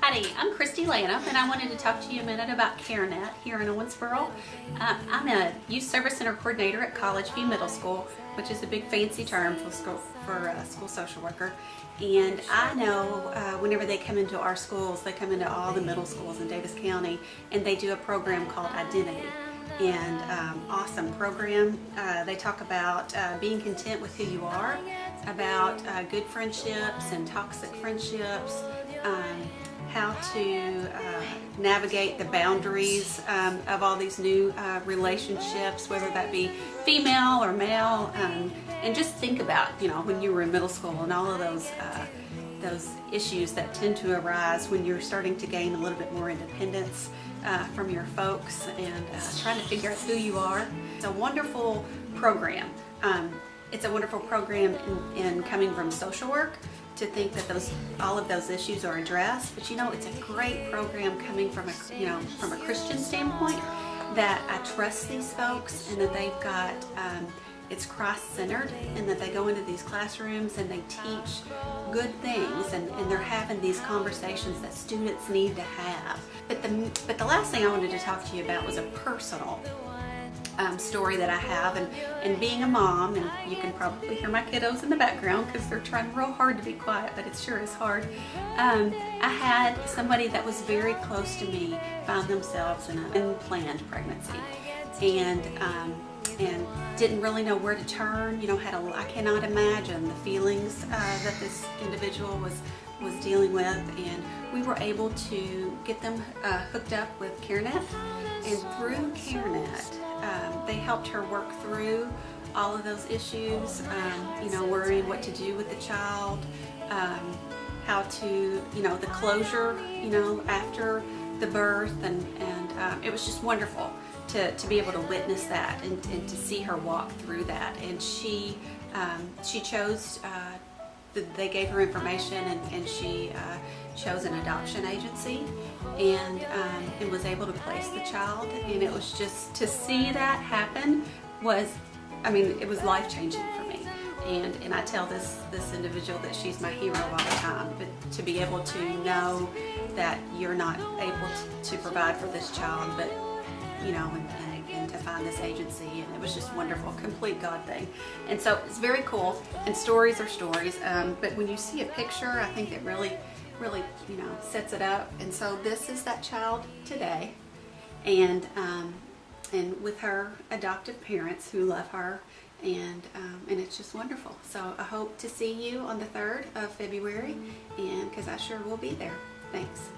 Howdy, I'm Kristi Lanham, and I wanted to talk to you a minute about CareNet here in Owensboro. I'm a Youth Service Center Coordinator at College View Middle School, which is a big fancy term for school social worker. And I know whenever they come into our schools, they come into all the middle schools in Davis County, and they do a program called Identity. And awesome program. They talk about being content with who you are, about good friendships and toxic friendships, how to navigate the boundaries of all these new relationships, whether that be female or male, and just think about, when you were in middle school and all of those issues that tend to arise when you're starting to gain a little bit more independence from your folks and trying to figure out who you are. It's a wonderful program. It's a wonderful program in coming from social work, to think that all of those issues are addressed. But it's a great program coming from a Christian standpoint, that I trust these folks and that they've got it's Christ-centered, and that they go into these classrooms and they teach good things, and they're having these conversations that students need to have. But the last thing I wanted to talk to you about was a personal story that I have, and being a mom, and you can probably hear my kiddos in the background because they're trying real hard to be quiet, but it sure is hard. I had somebody that was very close to me find themselves in an unplanned pregnancy, and didn't really know where to turn. I cannot imagine the feelings that this individual was dealing with, and we were able to get them hooked up with CareNet, and through CareNet they helped her work through all of those issues, worrying what to do with the child, how to, the closure, after the birth, and it was just wonderful to be able to witness that and to see her walk through that. And she chose, they gave her information, and she chose an adoption agency, and was able to place the child. And it was just, to see that happen it was life-changing for me. And I tell this individual that she's my hero all the time. But to be able to know that you're not able to provide for this child, but and to find this agency, and it was just wonderful, complete God thing. And so it's very cool, and stories are stories, but when you see a picture, I think it really sets it up. And so this is that child today, and with her adoptive parents who love her, and it's just wonderful. So I hope to see you on the 3rd of February, and because I sure will be there. Thanks.